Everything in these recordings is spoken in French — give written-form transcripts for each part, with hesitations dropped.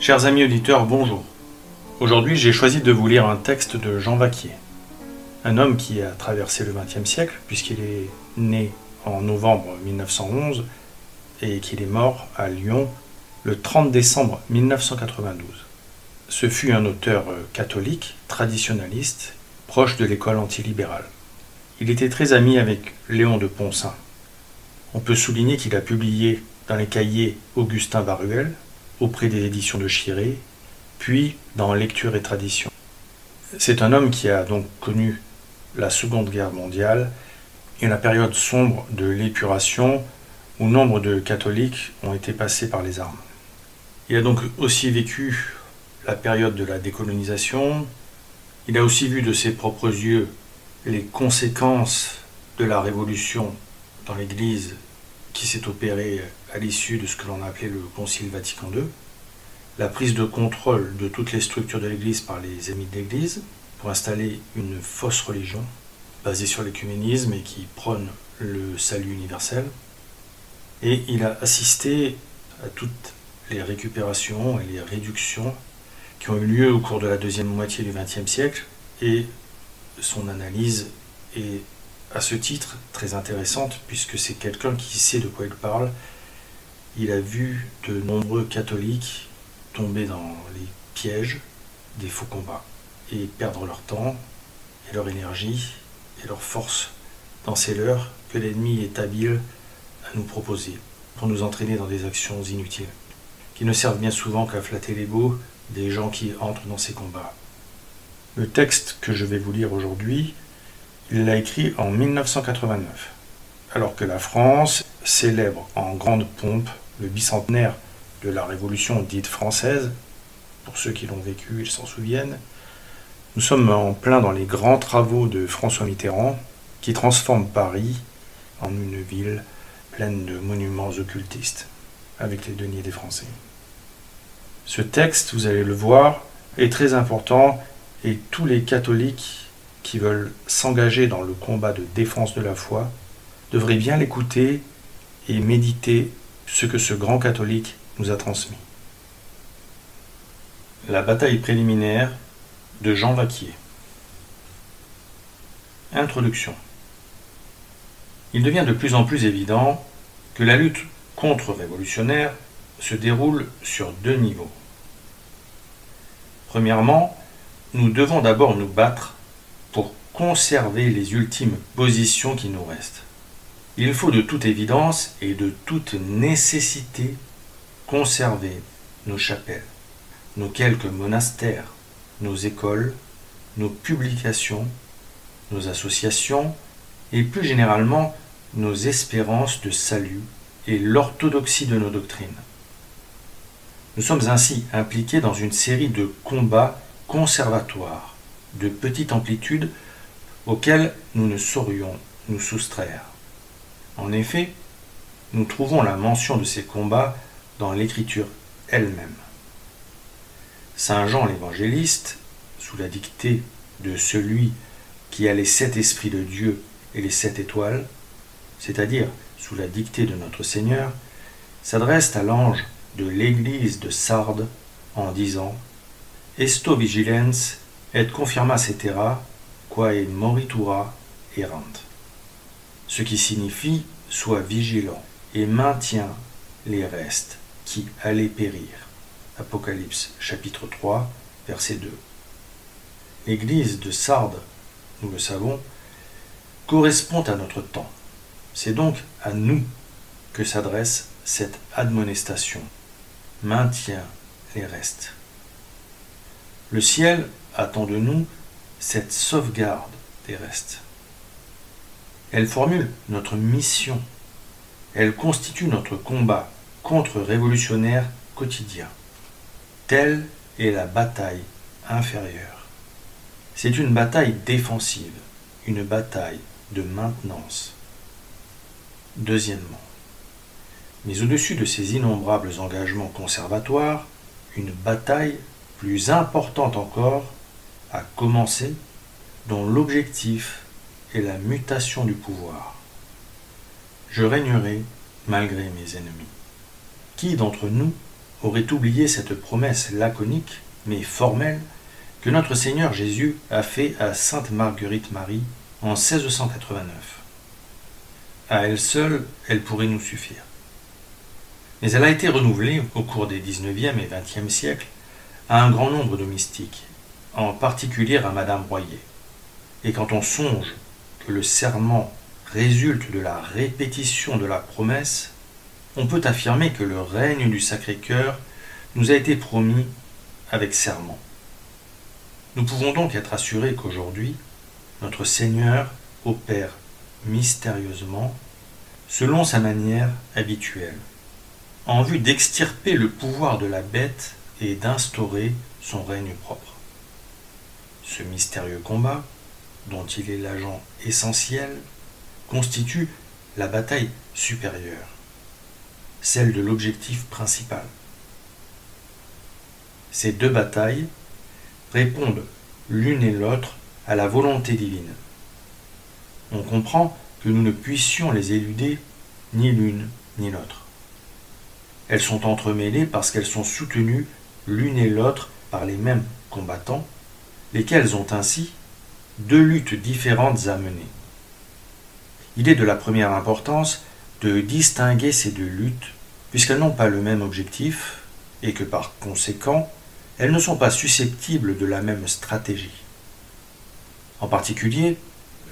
Chers amis auditeurs, bonjour. Aujourd'hui, j'ai choisi de vous lire un texte de Jean Vaquier, un homme qui a traversé le XXe siècle, puisqu'il est né en novembre 1911 et qu'il est mort à Lyon le 30 décembre 1992. Ce fut un auteur catholique, traditionnaliste, proche de l'école antilibérale. Il était très ami avec Léon de Poncin. On peut souligner qu'il a publié dans les cahiers Augustin Baruel, auprès des éditions de Chiré, puis dans Lecture et Tradition. C'est un homme qui a donc connu la Seconde Guerre mondiale et la période sombre de l'épuration où nombre de catholiques ont été passés par les armes. Il a donc aussi vécu la période de la décolonisation. Il a aussi vu de ses propres yeux les conséquences de la révolution dans l'Église qui s'est opérée à l'issue de ce que l'on a appelé le Concile Vatican II, la prise de contrôle de toutes les structures de l'Église par les ennemis de l'Église pour installer une fausse religion basée sur l'écuménisme et qui prône le salut universel. Et il a assisté à toutes les récupérations et les réductions qui ont eu lieu au cours de la deuxième moitié du XXe siècle, et son analyse est à ce titre très intéressante puisque c'est quelqu'un qui sait de quoi il parle. Il a vu de nombreux catholiques tomber dans les pièges des faux combats et perdre leur temps et leur énergie et leur force dans ces leurres que l'ennemi est habile à nous proposer pour nous entraîner dans des actions inutiles qui ne servent bien souvent qu'à flatter l'ego des gens qui entrent dans ces combats. Le texte que je vais vous lire aujourd'hui, il l'a écrit en 1989, alors que la France célèbre en grande pompe le bicentenaire de la Révolution dite française. Pour ceux qui l'ont vécu, ils s'en souviennent. Nous sommes en plein dans les grands travaux de François Mitterrand qui transforment Paris en une ville pleine de monuments occultistes, avec les deniers des Français. Ce texte, vous allez le voir, est très important et tous les catholiques qui veulent s'engager dans le combat de défense de la foi devraient bien l'écouter et méditer ce que ce grand catholique nous a transmis. La bataille préliminaire de Jean Vaquier. Introduction. Il devient de plus en plus évident que la lutte contre-révolutionnaire se déroule sur deux niveaux. Premièrement, nous devons d'abord nous battre pour conserver les ultimes positions qui nous restent. Il faut de toute évidence et de toute nécessité conserver nos chapelles, nos quelques monastères, nos écoles, nos publications, nos associations et plus généralement nos espérances de salut et l'orthodoxie de nos doctrines. Nous sommes ainsi impliqués dans une série de combats conservatoires de petite amplitude auxquels nous ne saurions nous soustraire. En effet, nous trouvons la mention de ces combats dans l'Écriture elle-même. Saint Jean l'évangéliste, sous la dictée de celui qui a les 7 esprits de Dieu et les 7 étoiles, c'est-à-dire sous la dictée de notre Seigneur, s'adresse à l'ange de l'église de Sardes en disant « Esto vigilens et confirmas etera, quae moritura erant », ce qui signifie « Sois vigilant et maintiens les restes qui allaient périr ». Apocalypse chapitre 3, verset 2. L'église de Sardes, nous le savons, correspond à notre temps. C'est donc à nous que s'adresse cette admonestation. Maintiens les restes. Le ciel attend de nous cette sauvegarde des restes. Elle formule notre mission. Elle constitue notre combat contre-révolutionnaire quotidien. Telle est la bataille inférieure. C'est une bataille défensive, une bataille de maintenance. Deuxièmement, mais au-dessus de ces innombrables engagements conservatoires, une bataille plus importante encore a commencé, dont l'objectif est la mutation du pouvoir. Je régnerai malgré mes ennemis. Qui d'entre nous aurait oublié cette promesse laconique, mais formelle, que notre Seigneur Jésus a fait à Sainte Marguerite Marie en 1689. À elle seule, elle pourrait nous suffire. Mais elle a été renouvelée au cours des XIXe et XXe siècles à un grand nombre de mystiques, en particulier à Madame Royer. Et quand on songe que le serment résulte de la répétition de la promesse, on peut affirmer que le règne du Sacré-Cœur nous a été promis avec serment. Nous pouvons donc être assurés qu'aujourd'hui, notre Seigneur opère mystérieusement, selon sa manière habituelle, en vue d'extirper le pouvoir de la bête et d'instaurer son règne propre. Ce mystérieux combat, dont il est l'agent essentiel, constitue la bataille supérieure, celle de l'objectif principal. Ces deux batailles répondent l'une et l'autre à la volonté divine. On comprend que nous ne puissions les éluder ni l'une ni l'autre. Elles sont entremêlées parce qu'elles sont soutenues l'une et l'autre par les mêmes combattants, lesquels ont ainsi deux luttes différentes à mener. Il est de la première importance de distinguer ces deux luttes, puisqu'elles n'ont pas le même objectif et que par conséquent, elles ne sont pas susceptibles de la même stratégie. En particulier,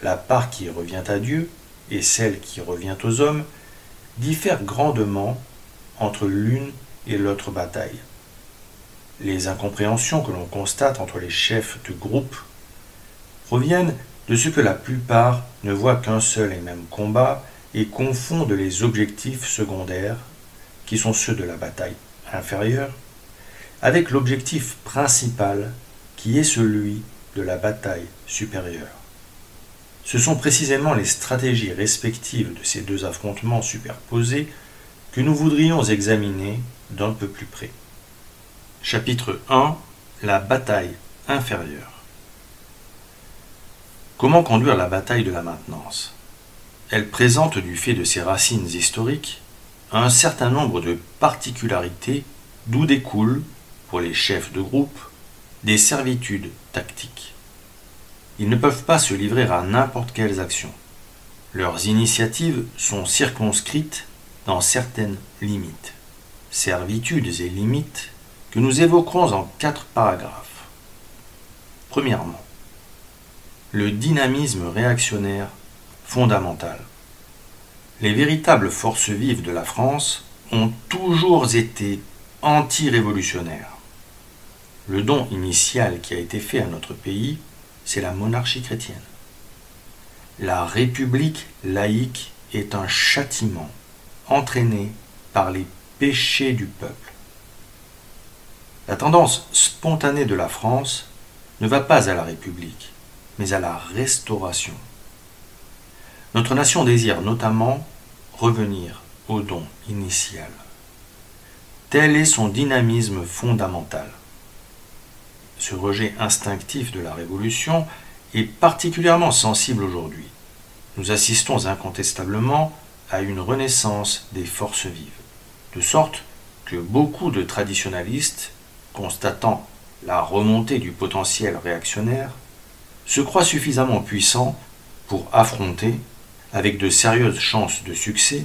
la part qui revient à Dieu et celle qui revient aux hommes diffèrent grandement entre l'une et l'autre bataille. Les incompréhensions que l'on constate entre les chefs de groupe proviennent de ce que la plupart ne voient qu'un seul et même combat et confondent les objectifs secondaires, qui sont ceux de la bataille inférieure, avec l'objectif principal, qui est celui de la bataille supérieure. Ce sont précisément les stratégies respectives de ces deux affrontements superposés que nous voudrions examiner d'un peu plus près. Chapitre 1. La bataille inférieure. Comment conduire la bataille de la maintenance? Elle présente, du fait de ses racines historiques, un certain nombre de particularités d'où découlent, pour les chefs de groupe, des servitudes tactiques. Ils ne peuvent pas se livrer à n'importe quelles actions. Leurs initiatives sont circonscrites dans certaines limites, servitudes et limites que nous évoquerons en 4 paragraphes. Premièrement, le dynamisme réactionnaire fondamental. Les véritables forces vives de la France ont toujours été anti-révolutionnaires. Le don initial qui a été fait à notre pays, c'est la monarchie chrétienne. La République laïque est un châtiment entraîné par les péchés du peuple. La tendance spontanée de la France ne va pas à la République, mais à la restauration. Notre nation désire notamment revenir au don initial. Tel est son dynamisme fondamental. Ce rejet instinctif de la Révolution est particulièrement sensible aujourd'hui. Nous assistons incontestablement à une renaissance des forces vives, de sorte que beaucoup de traditionalistes, constatant la remontée du potentiel réactionnaire, se croient suffisamment puissants pour affronter, avec de sérieuses chances de succès,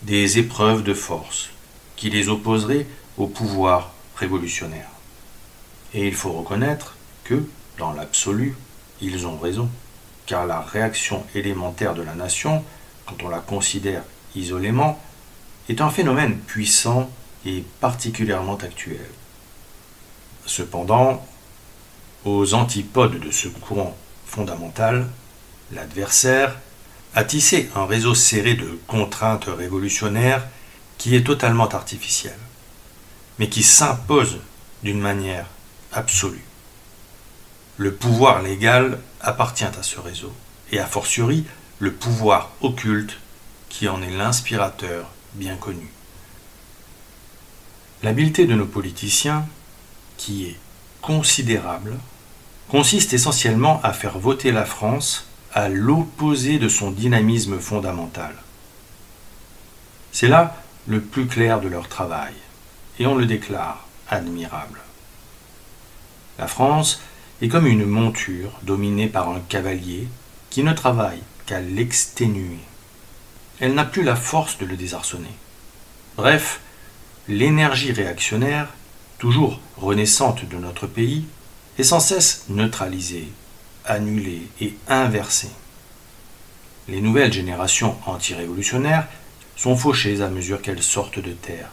des épreuves de force qui les opposeraient au pouvoir révolutionnaire. Et il faut reconnaître que, dans l'absolu, ils ont raison, car la réaction élémentaire de la nation, quand on la considère isolément, est un phénomène puissant et particulièrement actuel. Cependant, aux antipodes de ce courant fondamental, l'adversaire a tissé un réseau serré de contraintes révolutionnaires qui est totalement artificiel, mais qui s'impose d'une manière absolue. Le pouvoir légal appartient à ce réseau, et a fortiori le pouvoir occulte qui en est l'inspirateur bien connu. L'habileté de nos politiciens, qui est considérable, consiste essentiellement à faire voter la France à l'opposé de son dynamisme fondamental. C'est là le plus clair de leur travail, et on le déclare admirable. La France est comme une monture dominée par un cavalier qui ne travaille qu'à l'exténuer. Elle n'a plus la force de le désarçonner. Bref, l'énergie réactionnaire, toujours renaissante de notre pays, est sans cesse neutralisée, annulée et inversée. Les nouvelles générations anti-révolutionnaires sont fauchées à mesure qu'elles sortent de terre.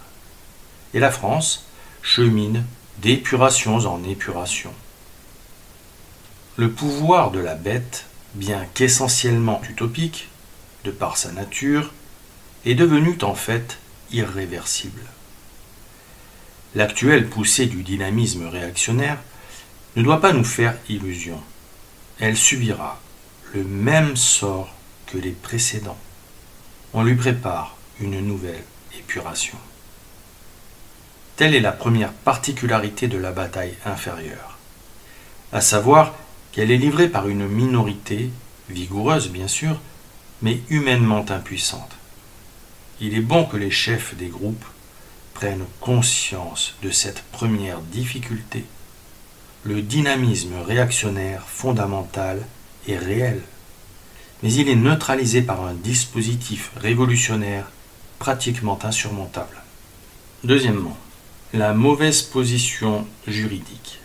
Et la France chemine d'épuration en épuration. Le pouvoir de la bête, bien qu'essentiellement utopique, de par sa nature, est devenu en fait irréversible. L'actuelle poussée du dynamisme réactionnaire ne doit pas nous faire illusion. Elle subira le même sort que les précédents. On lui prépare une nouvelle épuration. Telle est la première particularité de la bataille inférieure, à savoir qu'elle est livrée par une minorité, vigoureuse bien sûr, mais humainement impuissante. Il est bon que les chefs des groupes prennent conscience de cette première difficulté. Le dynamisme réactionnaire fondamental est réel, mais il est neutralisé par un dispositif révolutionnaire pratiquement insurmontable. Deuxièmement, la mauvaise position juridique.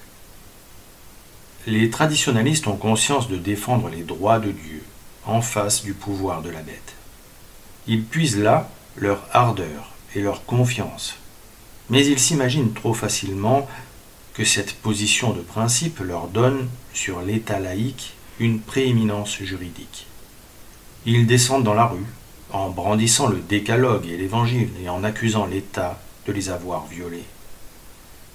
Les traditionalistes ont conscience de défendre les droits de Dieu en face du pouvoir de la bête. Ils puisent là leur ardeur et leur confiance, mais ils s'imaginent trop facilement que cette position de principe leur donne, sur l'État laïque, une prééminence juridique. Ils descendent dans la rue, en brandissant le décalogue et l'évangile et en accusant l'État de les avoir violés.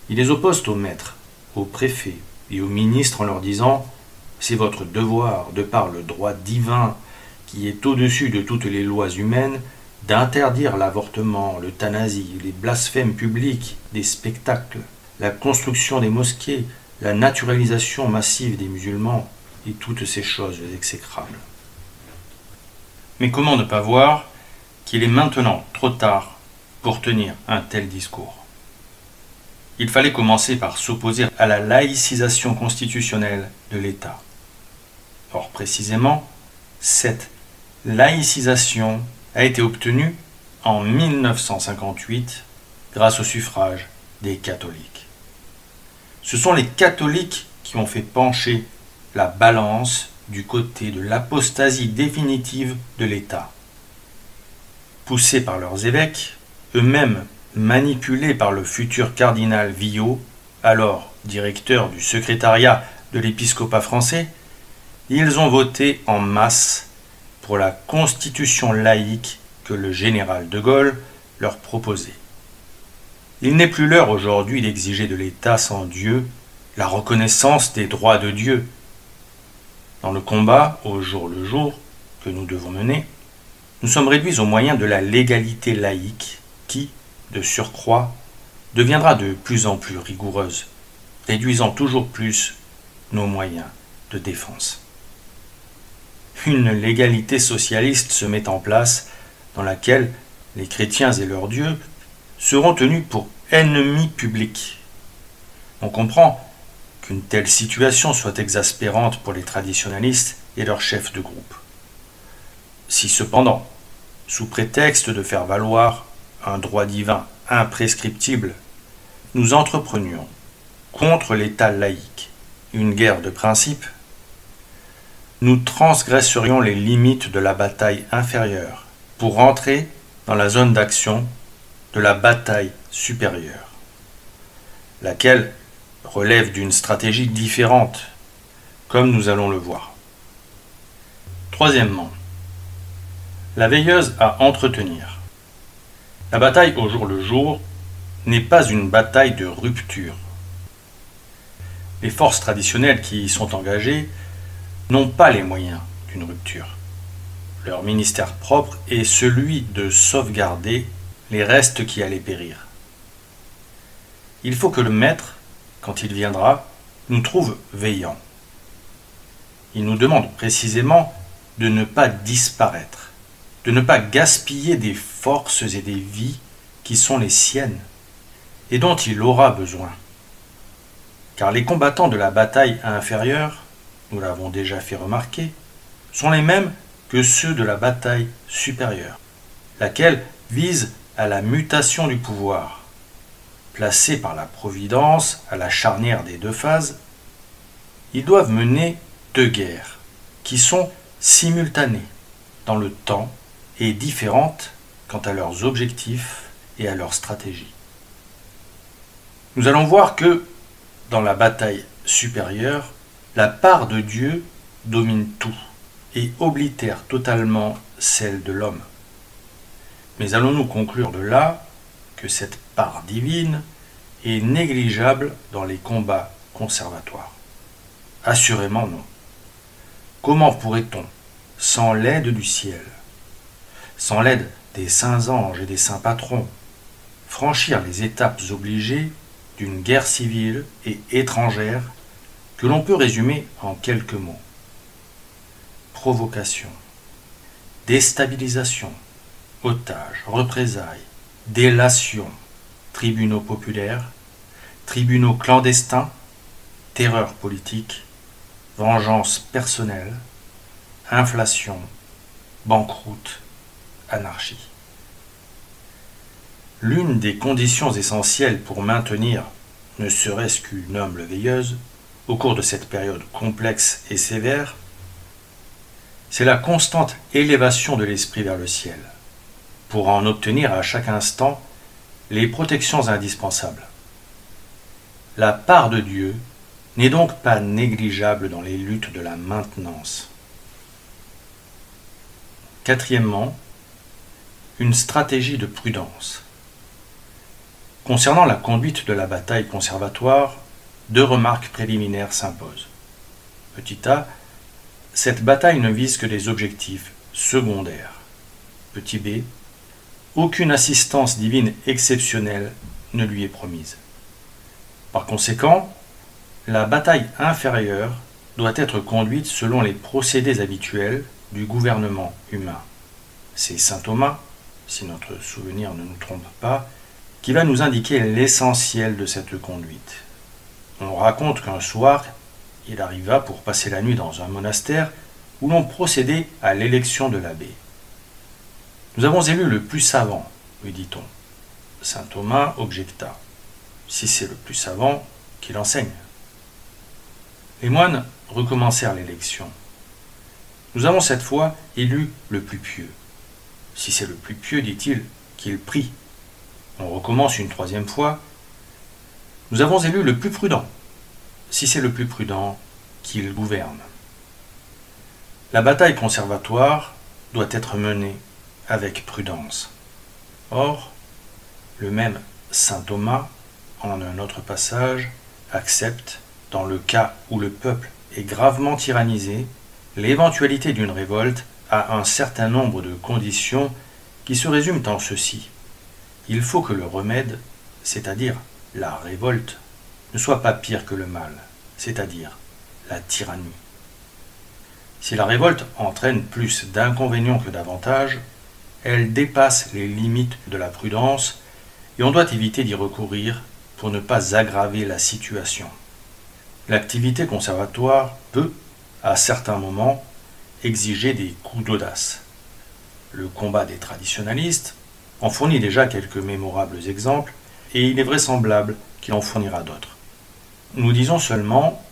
Ils les opposent aux maîtres, aux préfets et aux ministres en leur disant « C'est votre devoir, de par le droit divin qui est au-dessus de toutes les lois humaines, d'interdire l'avortement, l'euthanasie, les blasphèmes publics, des spectacles, la construction des mosquées, la naturalisation massive des musulmans et toutes ces choses exécrables. » Mais comment ne pas voir qu'il est maintenant trop tard pour tenir un tel discours? Il fallait commencer par s'opposer à la laïcisation constitutionnelle de l'État. Or, précisément, cette laïcisation a été obtenue en 1958 grâce au suffrage des catholiques. Ce sont les catholiques qui ont fait pencher la balance du côté de l'apostasie définitive de l'État. Poussés par leurs évêques, eux-mêmes manipulés par le futur cardinal Villot, alors directeur du secrétariat de l'épiscopat français, ils ont voté en masse pour la constitution laïque que le général de Gaulle leur proposait. Il n'est plus l'heure aujourd'hui d'exiger de l'État sans Dieu la reconnaissance des droits de Dieu. Dans le combat, au jour le jour, que nous devons mener, nous sommes réduits aux moyens de la légalité laïque qui, de surcroît, deviendra de plus en plus rigoureuse, réduisant toujours plus nos moyens de défense. Une légalité socialiste se met en place dans laquelle les chrétiens et leurs dieux seront tenus pour ennemis publics. On comprend qu'une telle situation soit exaspérante pour les traditionalistes et leurs chefs de groupe. Si cependant, sous prétexte de faire valoir un droit divin imprescriptible, nous entreprenions contre l'État laïque une guerre de principe, nous transgresserions les limites de la bataille inférieure pour entrer dans la zone d'action de la bataille supérieure, laquelle relève d'une stratégie différente, comme nous allons le voir. Troisièmement, la veilleuse à entretenir. La bataille au jour le jour n'est pas une bataille de rupture. Les forces traditionnelles qui y sont engagées n'ont pas les moyens d'une rupture. Leur ministère propre est celui de sauvegarder les restes qui allaient périr. Il faut que le maître, quand il viendra, nous trouve veillants. Il nous demande précisément de ne pas disparaître, de ne pas gaspiller des forces et des vies qui sont les siennes. et dont il aura besoin. Car les combattants de la bataille inférieure, nous l'avons déjà fait remarquer, sont les mêmes que ceux de la bataille supérieure, laquelle vise à la mutation du pouvoir. Placés par la Providence à la charnière des deux phases, ils doivent mener deux guerres qui sont simultanées dans le temps et différentes quant à leurs objectifs et à leur stratégie. Nous allons voir que, dans la bataille supérieure, la part de Dieu domine tout et oblitère totalement celle de l'homme. Mais allons-nous conclure de là que cette part divine est négligeable dans les combats conservatoires? Assurément non. Comment pourrait-on, sans l'aide du ciel, sans l'aide des saints anges et des saints patrons, franchir les étapes obligées d'une guerre civile et étrangère que l'on peut résumer en quelques mots? Provocation, déstabilisation, otages, représailles, délation, tribunaux populaires, tribunaux clandestins, terreur politique, vengeance personnelle, inflation, banqueroute, anarchie. L'une des conditions essentielles pour maintenir, ne serait-ce qu'une humble veilleuse, au cours de cette période complexe et sévère, c'est la constante élévation de l'esprit vers le ciel, pour en obtenir à chaque instant les protections indispensables. La part de Dieu n'est donc pas négligeable dans les luttes de la maintenance. Quatrièmement, une stratégie de prudence. Concernant la conduite de la bataille conservatoire, deux remarques préliminaires s'imposent. Petit a, cette bataille ne vise que des objectifs secondaires. Petit b, aucune assistance divine exceptionnelle ne lui est promise. Par conséquent, la bataille inférieure doit être conduite selon les procédés habituels du gouvernement humain. C'est saint Thomas, si notre souvenir ne nous trompe pas, qui va nous indiquer l'essentiel de cette conduite. On raconte qu'un soir, il arriva pour passer la nuit dans un monastère où l'on procédait à l'élection de l'abbé. Nous avons élu le plus savant, lui dit-on. Saint Thomas objecta. Si c'est le plus savant, qu'il enseigne. Les moines recommencèrent l'élection. Nous avons cette fois élu le plus pieux. Si c'est le plus pieux, dit-il, qu'il prie. On recommence une troisième fois. Nous avons élu le plus prudent. Si c'est le plus prudent, qu'il gouverne. La bataille conservatoire doit être menée avec prudence. Or, le même saint Thomas, en un autre passage, accepte, dans le cas où le peuple est gravement tyrannisé, l'éventualité d'une révolte à un certain nombre de conditions qui se résument en ceci. Il faut que le remède, c'est-à-dire la révolte, ne soit pas pire que le mal, c'est-à-dire la tyrannie. Si la révolte entraîne plus d'inconvénients que d'avantages, elle dépasse les limites de la prudence et on doit éviter d'y recourir pour ne pas aggraver la situation. L'activité conservatoire peut, à certains moments, exiger des coups d'audace. Le combat des traditionalistes en fournit déjà quelques mémorables exemples et il est vraisemblable qu'il en fournira d'autres. Nous disons seulement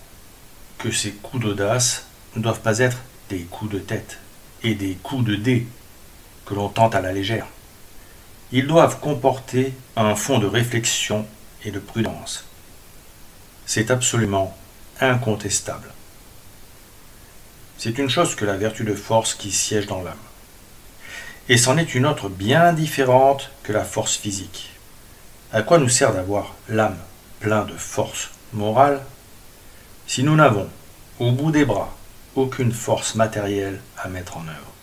que ces coups d'audace ne doivent pas être des coups de tête et des coups de dés que l'on tente à la légère. Ils doivent comporter un fond de réflexion et de prudence. C'est absolument incontestable. C'est une chose que la vertu de force qui siège dans l'âme. Et c'en est une autre bien différente que la force physique. À quoi nous sert d'avoir l'âme pleine de force morale si nous n'avons, au bout des bras, aucune force matérielle à mettre en œuvre?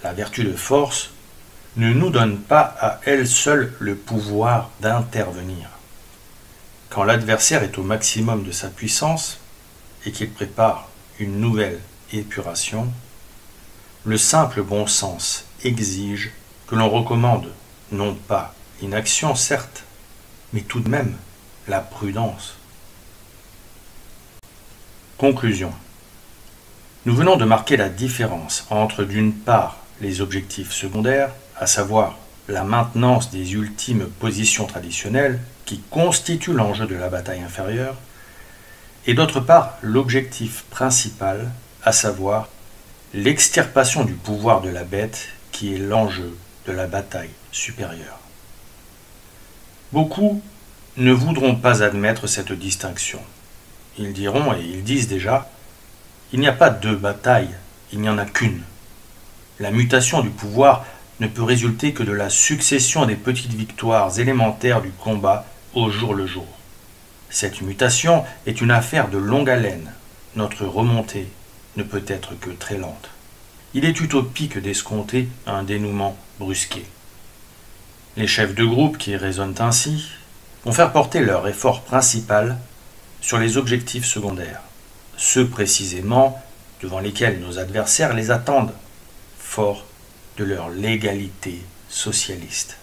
La vertu de force ne nous donne pas à elle seule le pouvoir d'intervenir. Quand l'adversaire est au maximum de sa puissance et qu'il prépare une nouvelle épuration, le simple bon sens exige que l'on recommande non pas l'inaction certes, mais tout de même la prudence. Conclusion. Nous venons de marquer la différence entre, d'une part, les objectifs secondaires, à savoir la maintenance des ultimes positions traditionnelles qui constituent l'enjeu de la bataille inférieure, et d'autre part, l'objectif principal, à savoir l'extirpation du pouvoir de la bête qui est l'enjeu de la bataille supérieure. Beaucoup ne voudront pas admettre cette distinction. Ils diront, et ils disent déjà, il n'y a pas deux batailles, il n'y en a qu'une. La mutation du pouvoir ne peut résulter que de la succession des petites victoires élémentaires du combat au jour le jour. Cette mutation est une affaire de longue haleine. Notre remontée ne peut être que très lente. Il est utopique d'escompter un dénouement brusqué. Les chefs de groupe qui raisonnent ainsi vont faire porter leur effort principal sur les objectifs secondaires, ceux précisément devant lesquels nos adversaires les attendent, forts de leur légalité socialiste.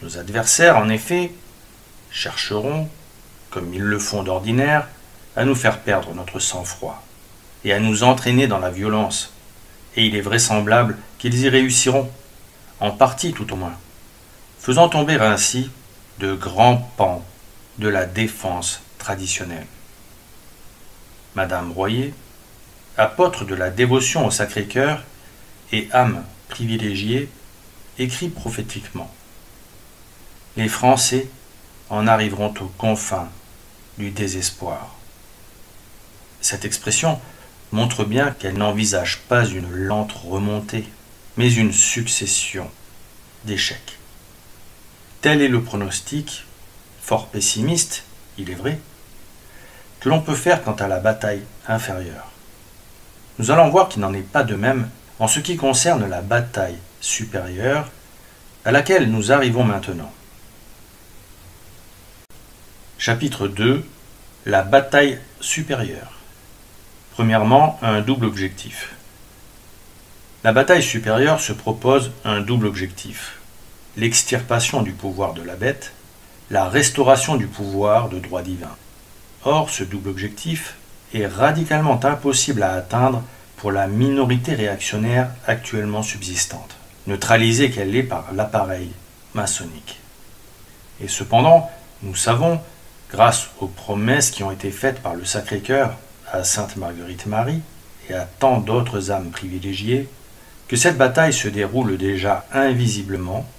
Nos adversaires, en effet, chercheront, comme ils le font d'ordinaire, à nous faire perdre notre sang-froid et à nous entraîner dans la violence, et il est vraisemblable qu'ils y réussiront, en partie tout au moins, faisant tomber ainsi de grands pans de la défense traditionnelle. Madame Royer, apôtre de la dévotion au Sacré-Cœur et âme privilégiée, écrit prophétiquement. Les Français en arriveront aux confins du désespoir. Cette expression montre bien qu'elle n'envisage pas une lente remontée, mais une succession d'échecs. Tel est le pronostic, fort pessimiste, il est vrai, que l'on peut faire quant à la bataille inférieure. Nous allons voir qu'il n'en est pas de même en ce qui concerne la bataille supérieure à laquelle nous arrivons maintenant. Chapitre 2. La bataille supérieure. Premièrement, un double objectif. La bataille supérieure se propose un double objectif: l'extirpation du pouvoir de la bête, la restauration du pouvoir de droit divin. Or, ce double objectif est radicalement impossible à atteindre pour la minorité réactionnaire actuellement subsistante, neutralisée qu'elle est par l'appareil maçonnique. Et cependant, nous savons, grâce aux promesses qui ont été faites par le Sacré-Cœur à Sainte Marguerite Marie et à tant d'autres âmes privilégiées, que cette bataille se déroule déjà invisiblement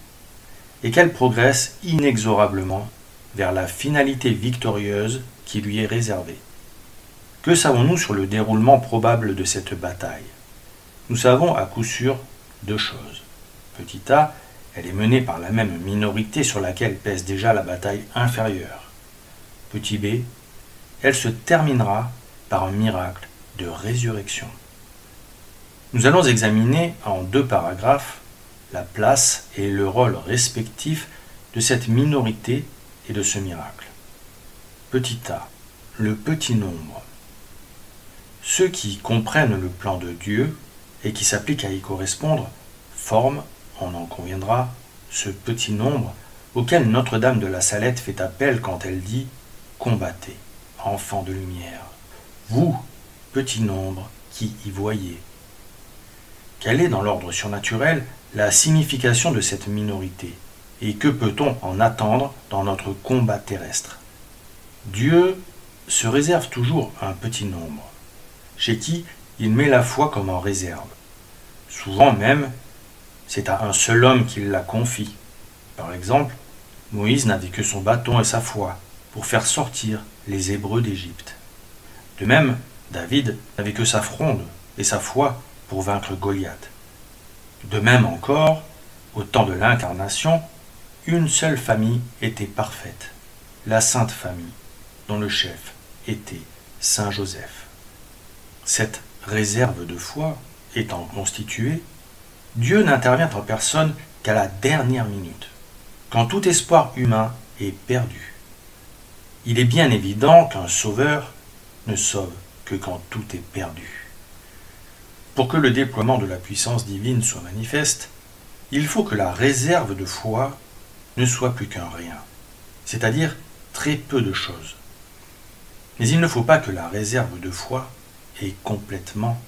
et qu'elle progresse inexorablement vers la finalité victorieuse qui lui est réservée. Que savons-nous sur le déroulement probable de cette bataille? Nous savons à coup sûr deux choses. Petit a, elle est menée par la même minorité sur laquelle pèse déjà la bataille inférieure. Petit b, elle se terminera par un miracle de résurrection. Nous allons examiner en 2 paragraphes la place et le rôle respectif de cette minorité et de ce miracle. Petit a, le petit nombre. Ceux qui comprennent le plan de Dieu et qui s'appliquent à y correspondre forment, on en conviendra, ce petit nombre auquel Notre-Dame de la Salette fait appel quand elle dit « Combattez, enfants de lumière, vous, petit nombre, qui y voyez ». Quelle est dans l'ordre surnaturel la signification de cette minorité et que peut-on en attendre dans notre combat terrestre? Dieu se réserve toujours un petit nombre, chez qui il met la foi comme en réserve. Souvent même, c'est à un seul homme qu'il la confie. Par exemple, Moïse n'avait que son bâton et sa foi pour faire sortir les Hébreux d'Égypte. De même, David n'avait que sa fronde et sa foi pour vaincre Goliath. De même encore, au temps de l'incarnation, une seule famille était parfaite, la Sainte Famille, dont le chef était Saint Joseph. Cette réserve de foi étant constituée, Dieu n'intervient en personne qu'à la dernière minute, quand tout espoir humain est perdu. Il est bien évident qu'un sauveur ne sauve que quand tout est perdu. Pour que le déploiement de la puissance divine soit manifeste, il faut que la réserve de foi ne soit plus qu'un rien. c'est-à-dire très peu de choses. Mais il ne faut pas que la réserve de foi ait complètement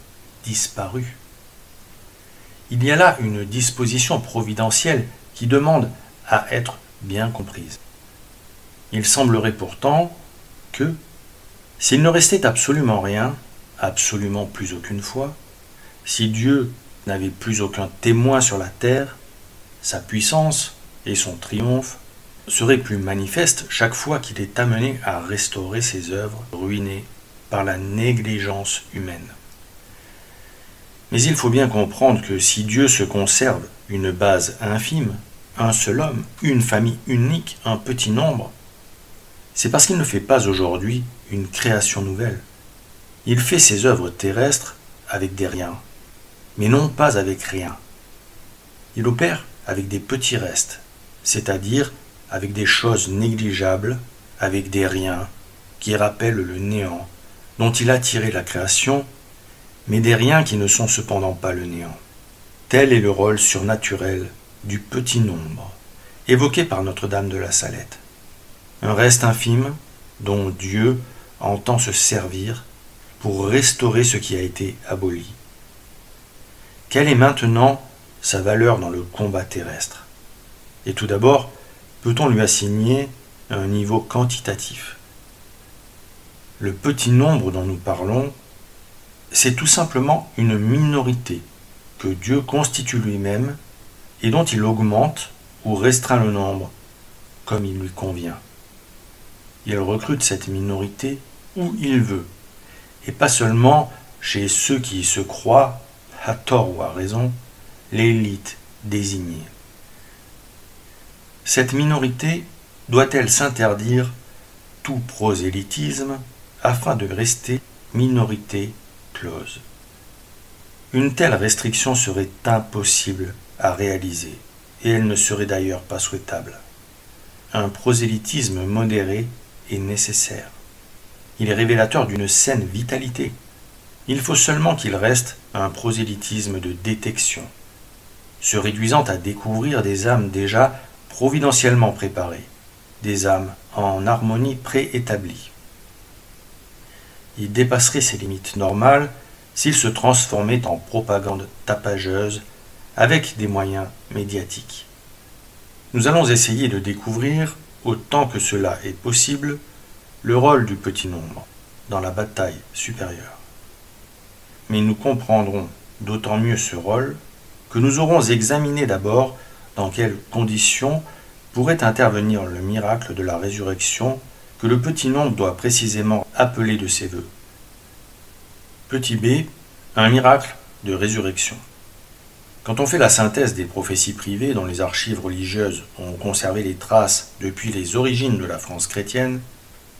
disparu. Il y a là une disposition providentielle qui demande à être bien comprise. Il semblerait pourtant que, s'il ne restait absolument rien, absolument plus aucune foi, si Dieu n'avait plus aucun témoin sur la terre, sa puissance et son triomphe seraient plus manifestes chaque fois qu'il est amené à restaurer ses œuvres ruinées par la négligence humaine. Mais il faut bien comprendre que si Dieu se conserve une base infime, un seul homme, une famille unique, un petit nombre, c'est parce qu'il ne fait pas aujourd'hui une création nouvelle. Il fait ses œuvres terrestres avec des riens, mais non pas avec rien. Il opère avec des petits restes, c'est-à-dire avec des choses négligeables, avec des riens qui rappellent le néant, dont il a tiré la création, mais des riens qui ne sont cependant pas le néant. Tel est le rôle surnaturel du petit nombre, évoqué par Notre-Dame de la Salette. Un reste infime dont Dieu entend se servir pour restaurer ce qui a été aboli. Quelle est maintenant sa valeur dans le combat terrestre? Et tout d'abord, peut-on lui assigner un niveau quantitatif? Le petit nombre dont nous parlons, c'est tout simplement une minorité que Dieu constitue lui-même et dont il augmente ou restreint le nombre comme il lui convient. Il recrute cette minorité où il veut, et pas seulement chez ceux qui se croient, à tort ou à raison, l'élite désignée. Cette minorité doit-elle s'interdire tout prosélytisme afin de rester minorité close? Une telle restriction serait impossible à réaliser, et elle ne serait d'ailleurs pas souhaitable. Un prosélytisme modéré est nécessaire. Il est révélateur d'une saine vitalité. Il faut seulement qu'il reste un prosélytisme de détection, se réduisant à découvrir des âmes déjà providentiellement préparées, des âmes en harmonie préétablie. Il dépasserait ses limites normales s'il se transformait en propagande tapageuse avec des moyens médiatiques. Nous allons essayer de découvrir, autant que cela est possible, le rôle du petit nombre dans la bataille supérieure. Mais nous comprendrons d'autant mieux ce rôle que nous aurons examiné d'abord dans quelles conditions pourrait intervenir le miracle de la résurrection que le petit nombre doit précisément appeler de ses voeux. Petit b, un miracle de résurrection. Quand on fait la synthèse des prophéties privées dont les archives religieuses ont conservé les traces depuis les origines de la France chrétienne,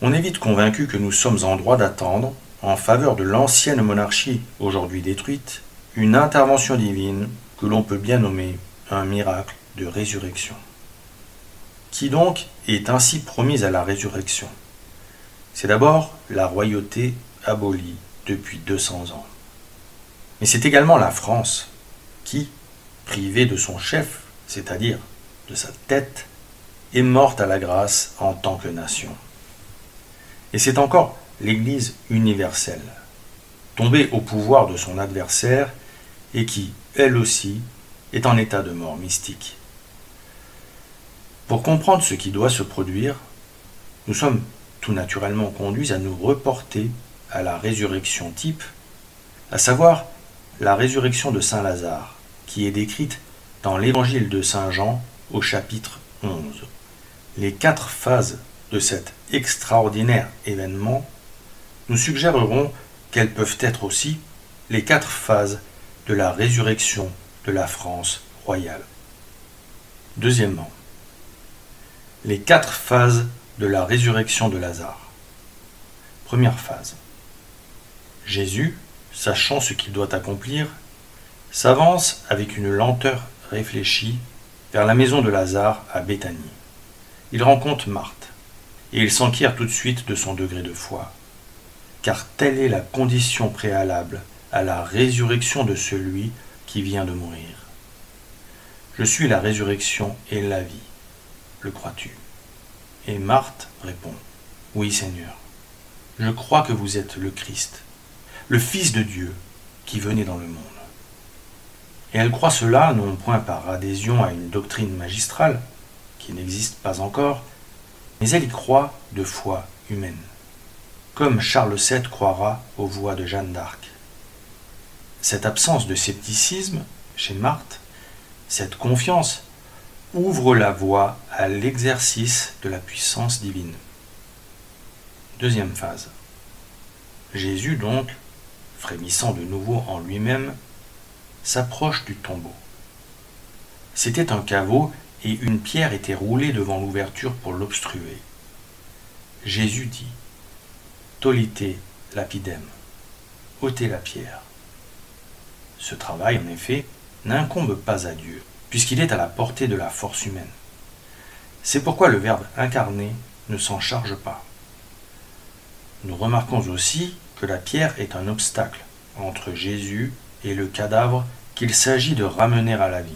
on est vite convaincu que nous sommes en droit d'attendre, en faveur de l'ancienne monarchie aujourd'hui détruite, une intervention divine que l'on peut bien nommer un miracle de résurrection. Qui donc est ainsi promise à la résurrection? C'est d'abord la royauté abolie depuis 200 ans. Mais c'est également la France qui, privée de son chef, c'est-à-dire de sa tête, est morte à la grâce en tant que nation. Et c'est encore l'Église universelle, tombée au pouvoir de son adversaire et qui, elle aussi, est en état de mort mystique. Pour comprendre ce qui doit se produire, nous sommes tout naturellement conduits à nous reporter à la résurrection type, à savoir la résurrection de Saint Lazare, qui est décrite dans l'Évangile de Saint Jean au chapitre 11. Les 4 phases de cet extraordinaire événement nous suggéreront quelles peuvent être aussi les 4 phases de la résurrection de la France royale. Deuxièmement, les 4 phases de la résurrection de Lazare. Première phase. Jésus, sachant ce qu'il doit accomplir, s'avance avec une lenteur réfléchie vers la maison de Lazare à Béthanie. Il rencontre Marthe, et il s'enquiert tout de suite de son degré de foi, car telle est la condition préalable à la résurrection de celui qui vient de mourir. Je suis la résurrection et la vie. Le crois-tu? Et Marthe répond, « Oui, Seigneur, je crois que vous êtes le Christ, le Fils de Dieu qui venait dans le monde. » Et elle croit cela non point par adhésion à une doctrine magistrale, qui n'existe pas encore, mais elle y croit de foi humaine, comme Charles VII croira aux voix de Jeanne d'Arc. Cette absence de scepticisme chez Marthe, cette confiance, ouvre la voie à l'exercice de la puissance divine. Deuxième phase. Jésus donc, frémissant de nouveau en lui-même, s'approche du tombeau. C'était un caveau et une pierre était roulée devant l'ouverture pour l'obstruer. Jésus dit « Tolite lapidem » ôtez la pierre. Ce travail, en effet, n'incombe pas à Dieu, puisqu'il est à la portée de la force humaine. C'est pourquoi le Verbe incarné ne s'en charge pas. Nous remarquons aussi que la pierre est un obstacle entre Jésus et le cadavre qu'il s'agit de ramener à la vie.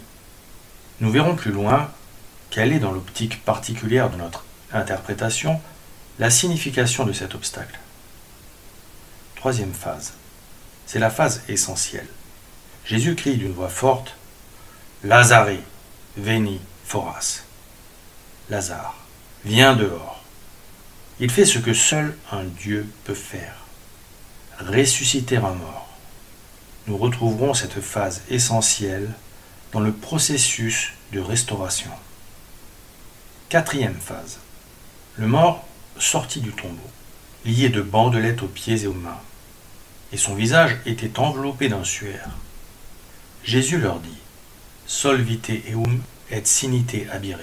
Nous verrons plus loin quelle est, dans l'optique particulière de notre interprétation, la signification de cet obstacle. Troisième phase. C'est la phase essentielle. Jésus crie d'une voix forte « Lazare, veni foras » Lazare, viens dehors. Il fait ce que seul un Dieu peut faire, ressusciter un mort. Nous retrouverons cette phase essentielle dans le processus de restauration. Quatrième phase. Le mort sortit du tombeau, lié de bandelettes aux pieds et aux mains, et son visage était enveloppé d'un suaire. Jésus leur dit « Solvite eum et sinite abire »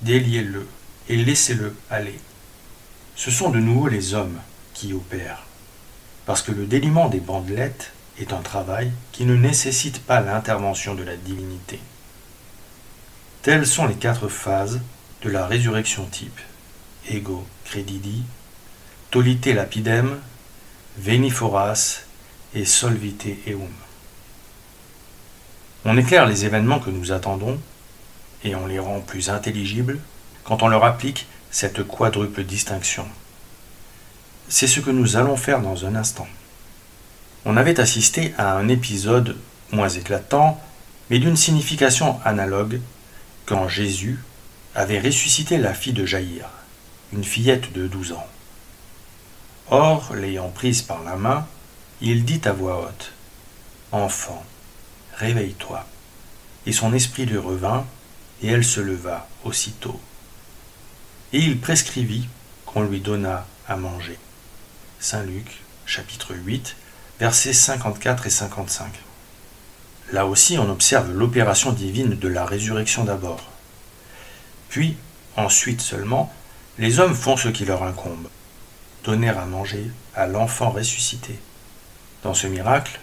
déliez-le et laissez-le aller. Ce sont de nouveau les hommes qui opèrent, parce que le déliement des bandelettes est un travail qui ne nécessite pas l'intervention de la divinité. Telles sont les 4 phases de la résurrection type, ego credidi, tolite lapidem, veni foras et solvite eum. On éclaire les événements que nous attendons et on les rend plus intelligibles quand on leur applique cette quadruple distinction. C'est ce que nous allons faire dans un instant. On avait assisté à un épisode moins éclatant, mais d'une signification analogue, quand Jésus avait ressuscité la fille de Jaïr, une fillette de 12 ans. Or, l'ayant prise par la main, il dit à voix haute « Enfant, réveille-toi ». Et son esprit lui revint, et elle se leva aussitôt. Et il prescrivit qu'on lui donnât à manger. Saint Luc, chapitre 8, versets 54 et 55. Là aussi, on observe l'opération divine de la résurrection d'abord. Puis, ensuite seulement, les hommes font ce qui leur incombe, donner à manger à l'enfant ressuscité. Dans ce miracle,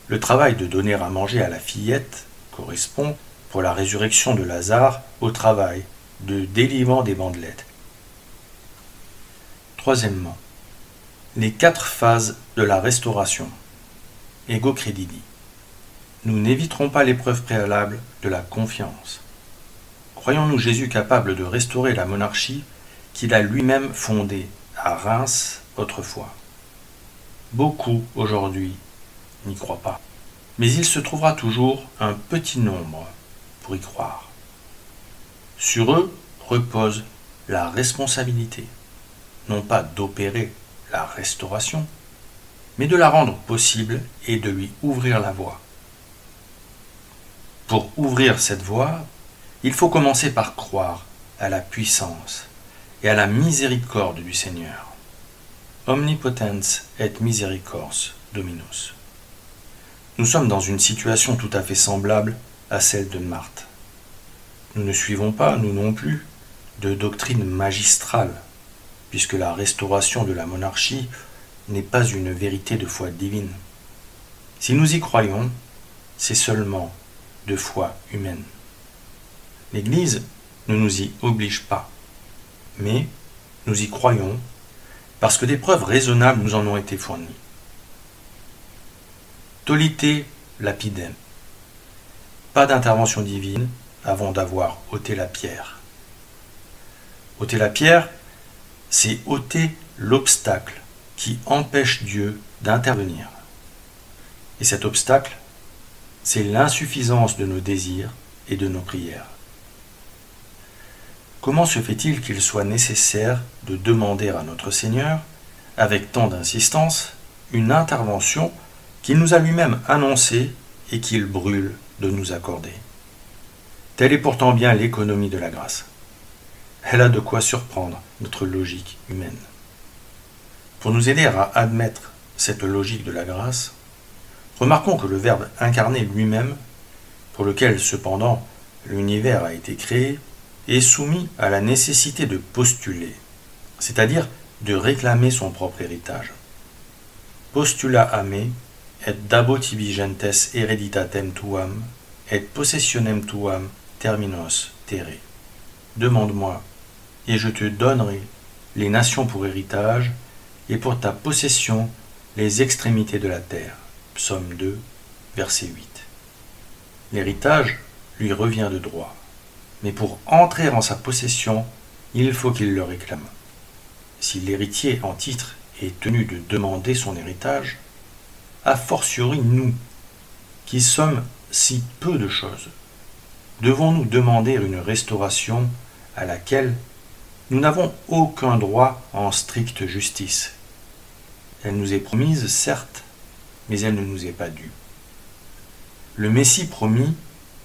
le travail de donner à manger à la fillette correspond, pour la résurrection de Lazare, au travail de déliement des bandelettes. Troisièmement, les 4 phases de la restauration. Ego credidi. Nous n'éviterons pas l'épreuve préalable de la confiance. Croyons-nous Jésus capable de restaurer la monarchie qu'il a lui-même fondée à Reims autrefois? Beaucoup aujourd'hui n'y croient pas, mais il se trouvera toujours un petit nombre pour y croire. Sur eux repose la responsabilité, non pas d'opérer la restauration, mais de la rendre possible et de lui ouvrir la voie. Pour ouvrir cette voie, il faut commencer par croire à la puissance et à la miséricorde du Seigneur. Omnipotens et misericors Dominus. Nous sommes dans une situation tout à fait semblable à celle de Marthe. Nous ne suivons pas, nous non plus, de doctrine magistrale, puisque la restauration de la monarchie n'est pas une vérité de foi divine. Si nous y croyons, c'est seulement de foi humaine. L'Église ne nous y oblige pas, mais nous y croyons parce que des preuves raisonnables nous en ont été fournies. Tolite lapidem. Pas d'intervention divine avant d'avoir ôté la pierre. Ôter la pierre, c'est ôter l'obstacle qui empêche Dieu d'intervenir. Et cet obstacle, c'est l'insuffisance de nos désirs et de nos prières. Comment se fait-il qu'il soit nécessaire de demander à notre Seigneur, avec tant d'insistance, une intervention qu'il nous a lui-même annoncée et qu'il brûle de nous accorder? Telle est pourtant bien l'économie de la grâce. Elle a de quoi surprendre notre logique humaine. Pour nous aider à admettre cette logique de la grâce, remarquons que le Verbe incarné lui-même, pour lequel cependant l'univers a été créé, est soumis à la nécessité de postuler, c'est-à-dire de réclamer son propre héritage. Postula a me, et dabo tibi gentes hereditatem tuam, et possessionem tuam terminos terre. Demande-moi, et je te donnerai les nations pour héritage, et pour ta possession les extrémités de la terre. Psaume 2, verset 8. L'héritage lui revient de droit, mais pour entrer en sa possession, il faut qu'il le réclame. Si l'héritier en titre est tenu de demander son héritage, a fortiori nous, qui sommes si peu de choses, devons-nous demander une restauration à laquelle nous n'avons aucun droit en stricte justice. Elle nous est promise, certes, mais elle ne nous est pas due. Le Messie promis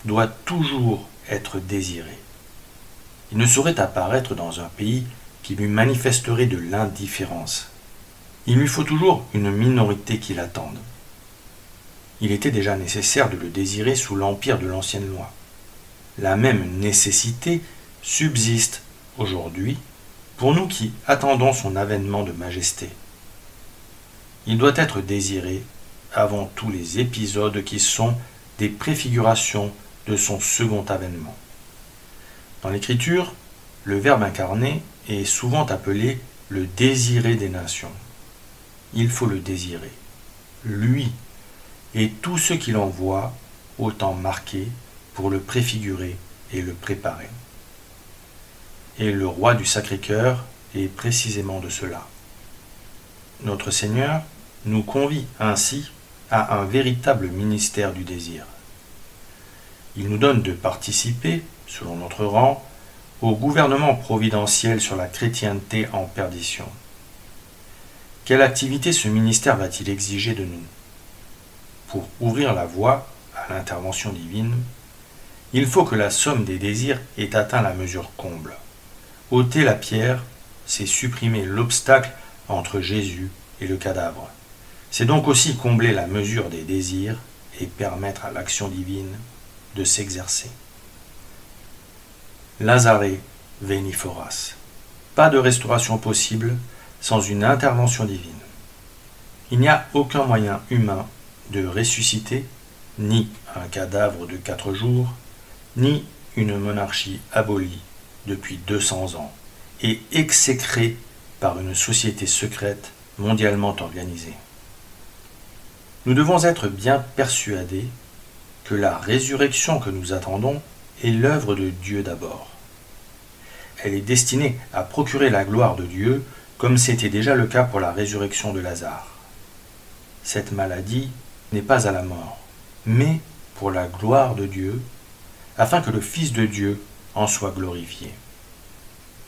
doit toujours être désiré. Il ne saurait apparaître dans un pays qui lui manifesterait de l'indifférence. Il lui faut toujours une minorité qui l'attende. Il était déjà nécessaire de le désirer sous l'empire de l'ancienne loi. La même nécessité subsiste aujourd'hui pour nous qui attendons son avènement de majesté. Il doit être désiré avant tous les épisodes qui sont des préfigurations de son second avènement. Dans l'Écriture, le Verbe incarné est souvent appelé le désiré des nations. Il faut le désirer, lui et tous ceux qui l'envoient, autant marqués pour le préfigurer et le préparer. Et le roi du Sacré-Cœur est précisément de cela. Notre Seigneur nous convie ainsi à un véritable ministère du désir. Il nous donne de participer, selon notre rang, au gouvernement providentiel sur la chrétienté en perdition. Quelle activité ce ministère va-t-il exiger de nous? Pour ouvrir la voie à l'intervention divine, il faut que la somme des désirs ait atteint la mesure comble. Ôter la pierre, c'est supprimer l'obstacle entre Jésus et le cadavre. C'est donc aussi combler la mesure des désirs et permettre à l'action divine de s'exercer. Lazare veni foras. Pas de restauration possible sans une intervention divine. Il n'y a aucun moyen humain de ressusciter ni un cadavre de 4 jours, ni une monarchie abolie depuis 200 ans et exécrée par une société secrète mondialement organisée. Nous devons être bien persuadés que la résurrection que nous attendons est l'œuvre de Dieu d'abord. Elle est destinée à procurer la gloire de Dieu, comme c'était déjà le cas pour la résurrection de Lazare. Cette maladie n'est pas à la mort, mais pour la gloire de Dieu, afin que le Fils de Dieu en soit glorifié.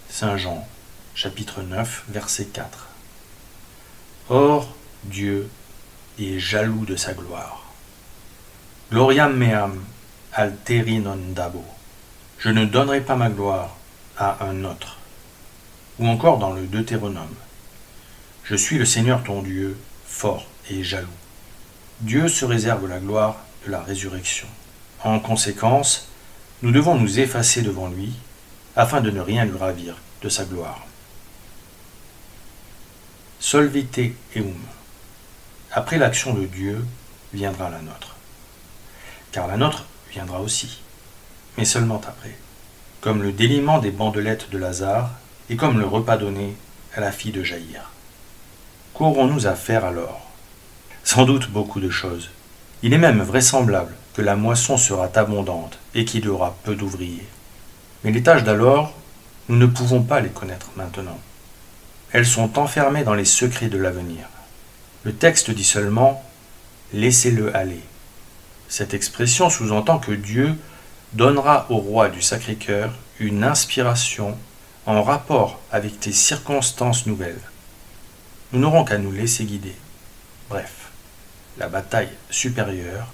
Saint Jean, chapitre 9, verset 4. Or, Dieu est jaloux de sa gloire. Gloriam meam alteri non dabo. Je ne donnerai pas ma gloire à un autre. Ou encore dans le Deutéronome. Je suis le Seigneur ton Dieu, fort et jaloux. Dieu se réserve la gloire de la résurrection. En conséquence, nous devons nous effacer devant lui, afin de ne rien lui ravir de sa gloire. Solvite eum. Après l'action de Dieu, viendra la nôtre. Car la nôtre viendra aussi, mais seulement après. Comme le déliement des bandelettes de Lazare, et comme le repas donné à la fille de Jaïr. Qu'aurons-nous à faire alors? Sans doute beaucoup de choses. Il est même vraisemblable que la moisson sera abondante et qu'il y aura peu d'ouvriers. Mais les tâches d'alors Nous ne pouvons pas les connaître maintenant. Elles sont enfermées dans les secrets de l'avenir. Le texte dit seulement « laissez-le aller ». Cette expression sous-entend que Dieu donnera au roi du Sacré-Cœur une inspiration en rapport avec des circonstances nouvelles. Nous n'aurons qu'à nous laisser guider. Bref, la bataille supérieure,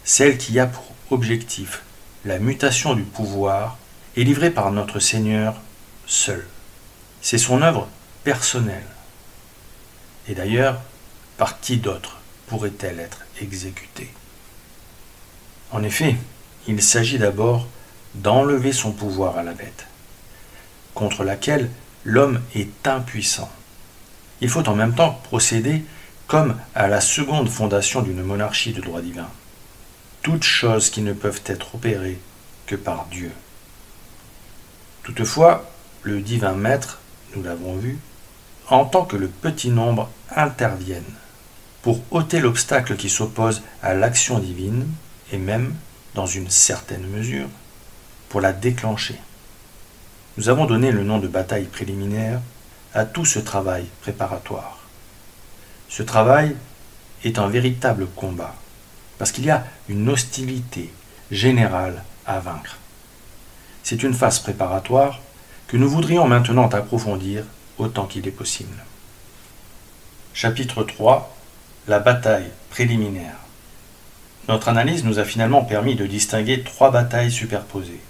celle qui a pour objectif la mutation du pouvoir, est livrée par notre Seigneur seul. C'est son œuvre personnelle. Et d'ailleurs, par qui d'autre pourrait-elle être exécutée? En effet, il s'agit d'abord d'enlever son pouvoir à la bête, contre laquelle l'homme est impuissant. Il faut en même temps procéder comme à la seconde fondation d'une monarchie de droit divin. Toutes choses qui ne peuvent être opérées que par Dieu. Toutefois, le divin maître, nous l'avons vu, entend que le petit nombre intervienne pour ôter l'obstacle qui s'oppose à l'action divine et même, dans une certaine mesure, pour la déclencher. Nous avons donné le nom de bataille préliminaire à tout ce travail préparatoire. Ce travail est un véritable combat, parce qu'il y a une hostilité générale à vaincre. C'est une phase préparatoire que nous voudrions maintenant approfondir autant qu'il est possible. Chapitre 3. La bataille préliminaire. Notre analyse nous a finalement permis de distinguer 3 batailles superposées.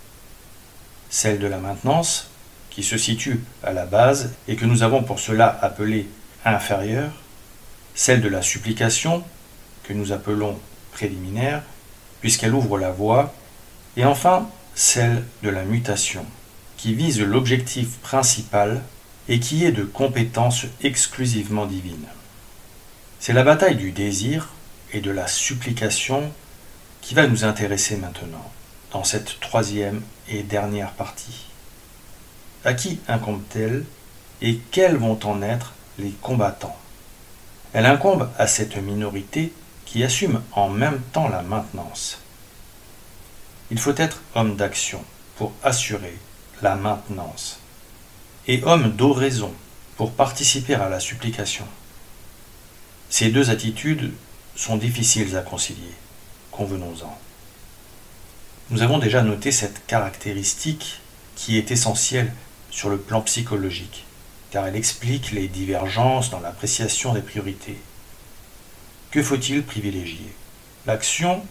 Celle de la maintenance, qui se situe à la base et que nous avons pour cela appelée inférieure, celle de la supplication, que nous appelons préliminaire, puisqu'elle ouvre la voie, et enfin celle de la mutation, qui vise l'objectif principal et qui est de compétence exclusivement divine. C'est la bataille du désir et de la supplication qui va nous intéresser maintenant, dans cette 3e et dernière partie. À qui incombe-t-elle et quels vont en être les combattants? Elle incombe à cette minorité qui assume en même temps la maintenance. Il faut être homme d'action pour assurer la maintenance et homme d'oraison pour participer à la supplication. Ces 2 attitudes sont difficiles à concilier, convenons-en. Nous avons déjà noté cette caractéristique qui est essentielle sur le plan psychologique, car elle explique les divergences dans l'appréciation des priorités. Que faut-il privilégier, l'action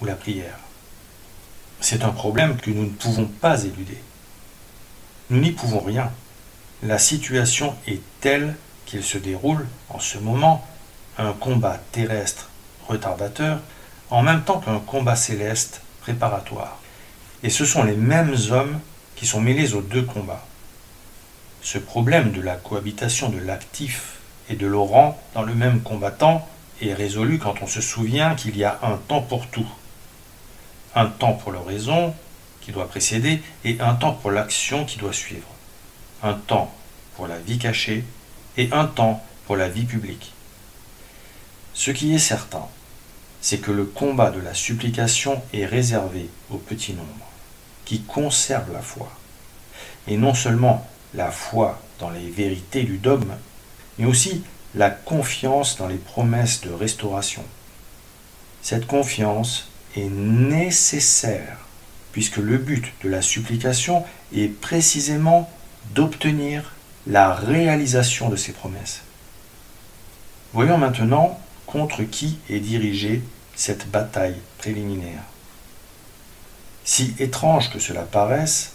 ou la prière? C'est un problème que nous ne pouvons pas éluder. Nous n'y pouvons rien. La situation est telle qu'il se déroule, en ce moment, un combat terrestre retardateur, en même temps qu'un combat céleste préparatoire. Et ce sont les mêmes hommes qui sont mêlés aux 2 combats. Ce problème de la cohabitation de l'actif et de l'orant dans le même combattant est résolu quand on se souvient qu'il y a un temps pour tout. Un temps pour l'oraison qui doit précéder et un temps pour l'action qui doit suivre. Un temps pour la vie cachée et un temps pour la vie publique. Ce qui est certain, c'est que le combat de la supplication est réservé au petit nombre, qui conserve la foi. Et non seulement la foi dans les vérités du dogme, mais aussi la confiance dans les promesses de restauration. Cette confiance est nécessaire, puisque le but de la supplication est précisément d'obtenir la réalisation de ces promesses. Voyons maintenant contre qui est dirigée cette bataille préliminaire. Si étrange que cela paraisse,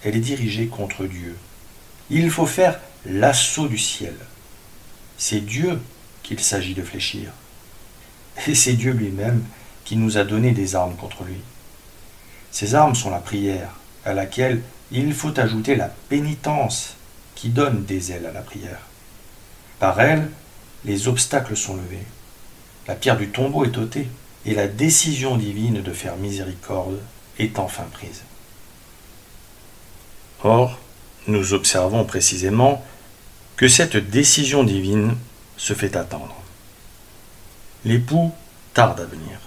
elle est dirigée contre Dieu. Il faut faire l'assaut du ciel. C'est Dieu qu'il s'agit de fléchir. Et c'est Dieu lui-même qui nous a donné des armes contre lui. Ces armes sont la prière, à laquelle il faut ajouter la pénitence, qui donne des ailes à la prière. Par elle, les obstacles sont levés. La pierre du tombeau est ôtée, et la décision divine de faire miséricorde est enfin prise. Or, nous observons précisément que cette décision divine se fait attendre. L'époux tarde à venir.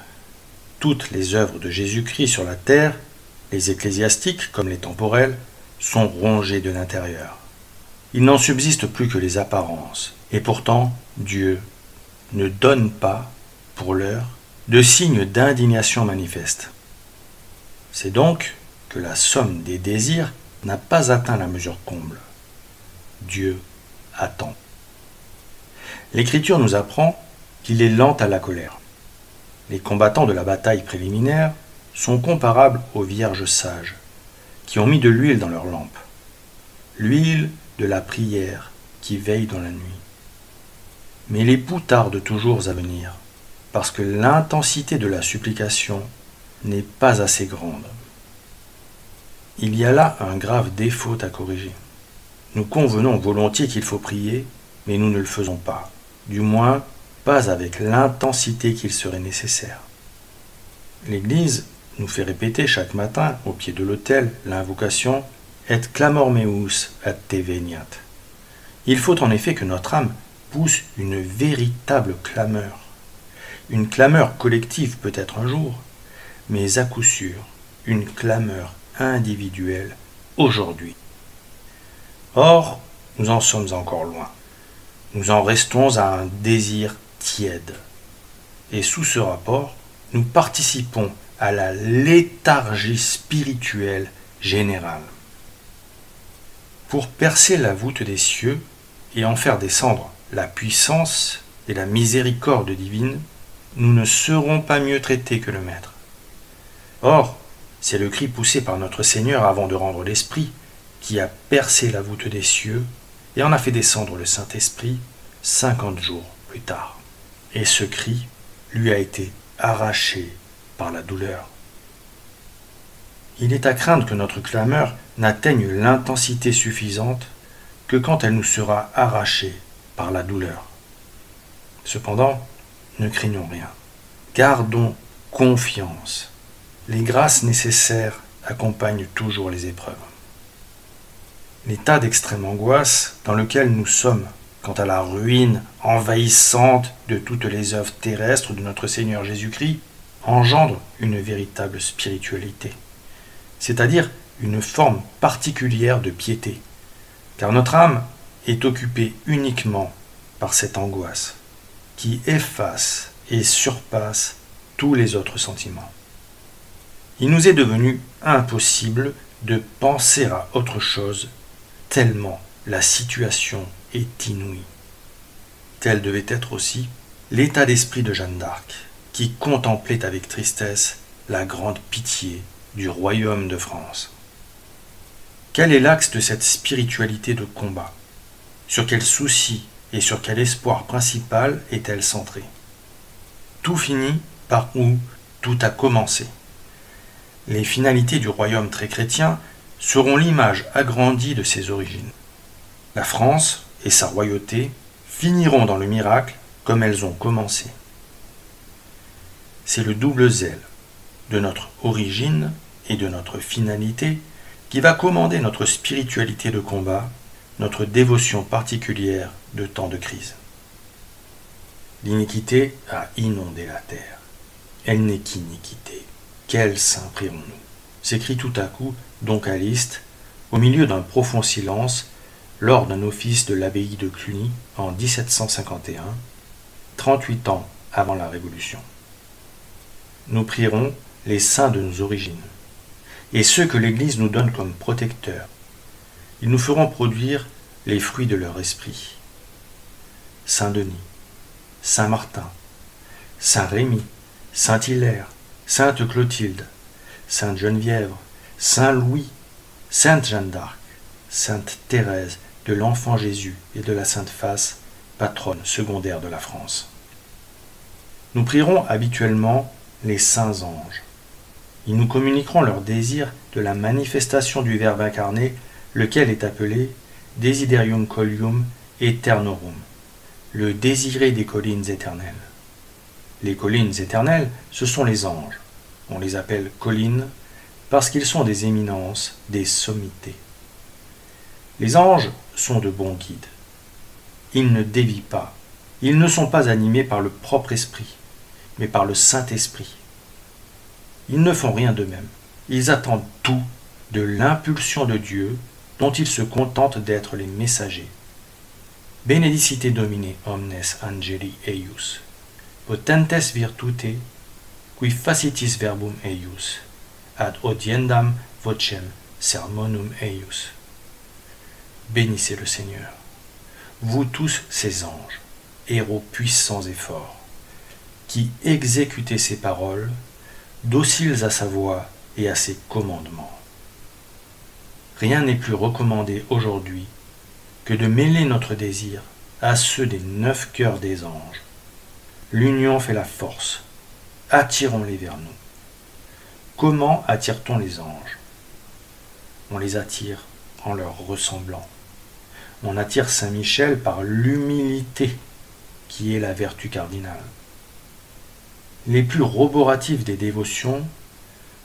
Toutes les œuvres de Jésus-Christ sur la terre, les ecclésiastiques comme les temporelles, sont rongés de l'intérieur. Il n'en subsiste plus que les apparences, et pourtant Dieu ne donne pas, pour l'heure, de signes d'indignation manifeste. C'est donc que la somme des désirs n'a pas atteint la mesure comble. Dieu attend. L'Écriture nous apprend qu'il est lent à la colère. Les combattants de la bataille préliminaire sont comparables aux vierges sages, qui ont mis de l'huile dans leurs lampes, l'huile de la prière qui veille dans la nuit. Mais l'époux tarde toujours à venir, parce que l'intensité de la supplication n'est pas assez grande. Il y a là un grave défaut à corriger. Nous convenons volontiers qu'il faut prier, mais nous ne le faisons pas, du moins pas avec l'intensité qu'il serait nécessaire. L'Église nous fait répéter chaque matin, au pied de l'autel, l'invocation « Et clamor meus ad te veniat ». Il faut en effet que notre âme pousse une véritable clameur. Une clameur collective peut-être un jour, mais à coup sûr, une clameur individuelle aujourd'hui. Or, nous en sommes encore loin. Nous en restons à un désir tiède. Et sous ce rapport, nous participons à la léthargie spirituelle générale. Pour percer la voûte des cieux et en faire descendre la puissance et la miséricorde divine, nous ne serons pas mieux traités que le Maître. Or, c'est le cri poussé par notre Seigneur avant de rendre l'Esprit qui a percé la voûte des cieux et en a fait descendre le Saint-Esprit 50 jours plus tard. Et ce cri lui a été arraché par la douleur. Il est à craindre que notre clameur n'atteigne l'intensité suffisante que quand elle nous sera arrachée par la douleur. Cependant, ne craignons rien. Gardons confiance. Les grâces nécessaires accompagnent toujours les épreuves. L'état d'extrême angoisse dans lequel nous sommes quant à la ruine envahissante de toutes les œuvres terrestres de notre Seigneur Jésus-Christ engendre une véritable spiritualité, c'est-à-dire une forme particulière de piété, car notre âme est occupée uniquement par cette angoisse qui efface et surpasse tous les autres sentiments. Il nous est devenu impossible de penser à autre chose tellement la situation est inouïe. Tel devait être aussi l'état d'esprit de Jeanne d'Arc, qui contemplait avec tristesse la grande pitié du royaume de France. Quel est l'axe de cette spiritualité de combat? Sur quel souci et sur quel espoir principal est-elle centrée? Tout finit par où tout a commencé. Les finalités du royaume très chrétien seront l'image agrandie de ses origines. La France et sa royauté finiront dans le miracle comme elles ont commencé. C'est le double zèle de notre origine et de notre finalité qui va commander notre spiritualité de combat, notre dévotion particulière de temps de crise. L'iniquité a inondé la terre. Elle n'est qu'iniquité. Quel saint prierons-nous? S'écrie tout à coup Don Caliste, au milieu d'un profond silence, lors d'un office de l'abbaye de Cluny en 1751, 38 ans avant la Révolution. Nous prierons les saints de nos origines, et ceux que l'Église nous donne comme protecteurs. Ils nous feront produire les fruits de leur esprit. Saint Denis, Saint Martin, Saint Rémy, Saint Hilaire, Sainte Clotilde, Sainte Geneviève, Saint Louis, Sainte Jeanne d'Arc, Sainte Thérèse de l'Enfant Jésus et de la Sainte Face, patronne secondaire de la France. Nous prierons habituellement les saints anges. Ils nous communiqueront leur désir de la manifestation du Verbe incarné, lequel est appelé Desiderium Colium Aeternorum, le désiré des collines éternelles. Les collines éternelles, ce sont les anges. On les appelle collines parce qu'ils sont des éminences, des sommités. Les anges sont de bons guides. Ils ne dévient pas. Ils ne sont pas animés par le propre esprit, mais par le Saint-Esprit. Ils ne font rien d'eux-mêmes. Ils attendent tout de l'impulsion de Dieu dont ils se contentent d'être les messagers. Benedicite Domine omnes angeli eius, potentes virtute, qui facitis verbum eius, ad audiendam vocem sermonum eius. Bénissez le Seigneur, vous tous ces anges, héros puissants et forts, qui exécutez ses paroles, dociles à sa voix et à ses commandements. Rien n'est plus recommandé aujourd'hui que de mêler notre désir à ceux des 9 cœurs des anges. L'union fait la force. Attirons-les vers nous. Comment attire-t-on les anges? On les attire en leur ressemblant. On attire Saint Michel par l'humilité, qui est la vertu cardinale. Les plus roboratives des dévotions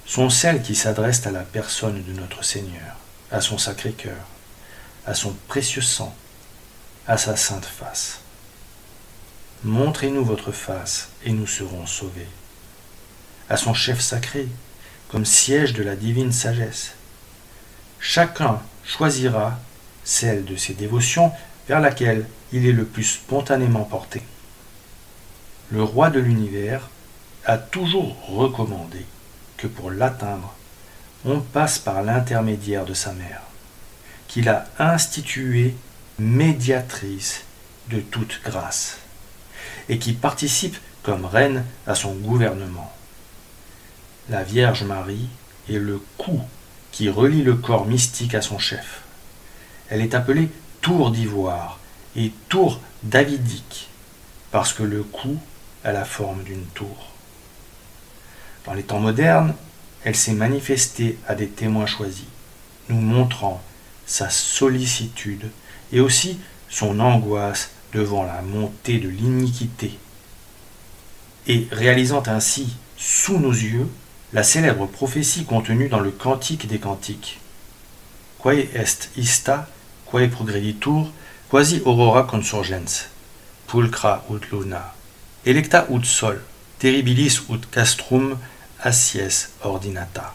sont celles qui s'adressent à la personne de notre Seigneur, à son Sacré-Cœur, à son précieux sang, à sa sainte face. Montrez-nous votre face et nous serons sauvés. À son chef sacré, comme siège de la divine sagesse. Chacun choisira celle de ses dévotions vers laquelle il est le plus spontanément porté. Le roi de l'univers a toujours recommandé que pour l'atteindre, on passe par l'intermédiaire de sa mère, qu'il a instituée médiatrice de toute grâce, et qui participe comme reine à son gouvernement. La Vierge Marie est le cou qui relie le corps mystique à son chef. Elle est appelée tour d'ivoire et tour davidique, parce que le cou a la forme d'une tour. Dans les temps modernes, elle s'est manifestée à des témoins choisis, nous montrant sa sollicitude et aussi son angoisse devant la montée de l'iniquité, et réalisant ainsi, sous nos yeux, la célèbre prophétie contenue dans le Cantique des Cantiques. Quae est ista, quae progreditur, quasi aurora consurgens, pulcra ut luna, electa ut sol, terribilis ut castrum acies ordinata.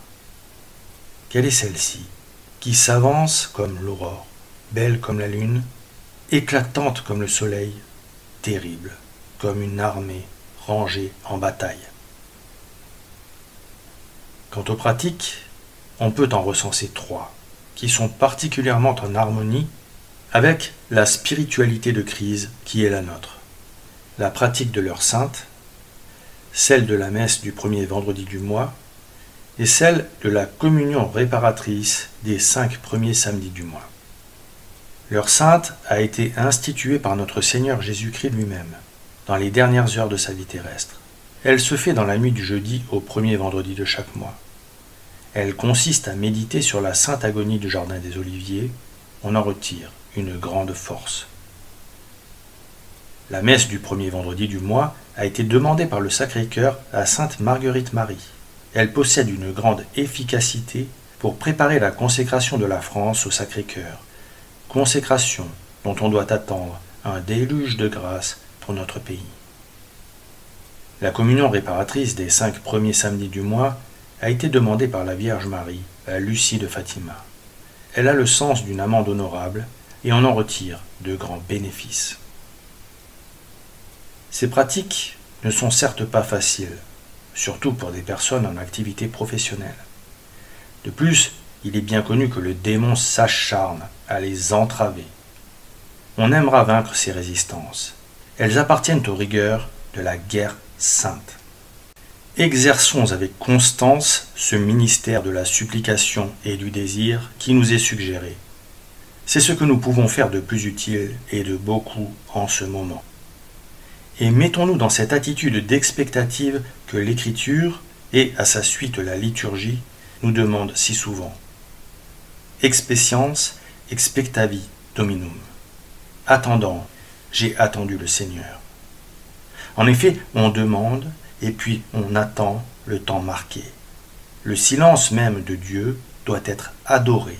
Quelle est celle-ci, qui s'avance comme l'aurore, belle comme la lune, éclatante comme le soleil, terrible comme une armée rangée en bataille? Quant aux pratiques, on peut en recenser 3, qui sont particulièrement en harmonie avec la spiritualité de crise qui est la nôtre. La pratique de l'heure sainte, celle de la messe du premier vendredi du mois, et celle de la communion réparatrice des 5 premiers samedis du mois. L'heure sainte a été instituée par notre Seigneur Jésus-Christ lui-même, dans les dernières heures de sa vie terrestre. Elle se fait dans la nuit du jeudi au premier vendredi de chaque mois. Elle consiste à méditer sur la sainte agonie du Jardin des Oliviers. On en retire une grande force. La messe du premier vendredi du mois a été demandée par le Sacré-Cœur à sainte Marguerite Marie. Elle possède une grande efficacité pour préparer la consécration de la France au Sacré-Cœur, consécration dont on doit attendre un déluge de grâce pour notre pays. La communion réparatrice des 5 premiers samedis du mois a été demandée par la Vierge Marie à Lucie de Fatima. Elle a le sens d'une amende honorable et on en retire de grands bénéfices. Ces pratiques ne sont certes pas faciles, surtout pour des personnes en activité professionnelle. De plus, il est bien connu que le démon s'acharne à les entraver. On aimera vaincre ces résistances. Elles appartiennent aux rigueurs de la guerre sainte. Exerçons avec constance ce ministère de la supplication et du désir qui nous est suggéré. C'est ce que nous pouvons faire de plus utile et de beaucoup en ce moment. Et mettons-nous dans cette attitude d'expectative que l'Écriture, et à sa suite la liturgie, nous demandent si souvent. Expeciens expectavi Dominum. Attendant, j'ai attendu le Seigneur. En effet, on demande et puis on attend le temps marqué. Le silence même de Dieu doit être adoré,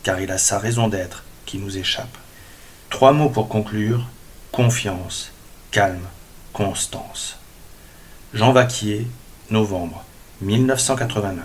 car il a sa raison d'être qui nous échappe. 3 mots pour conclure: confiance, calme, constance. Jean Vacquier, novembre 1989.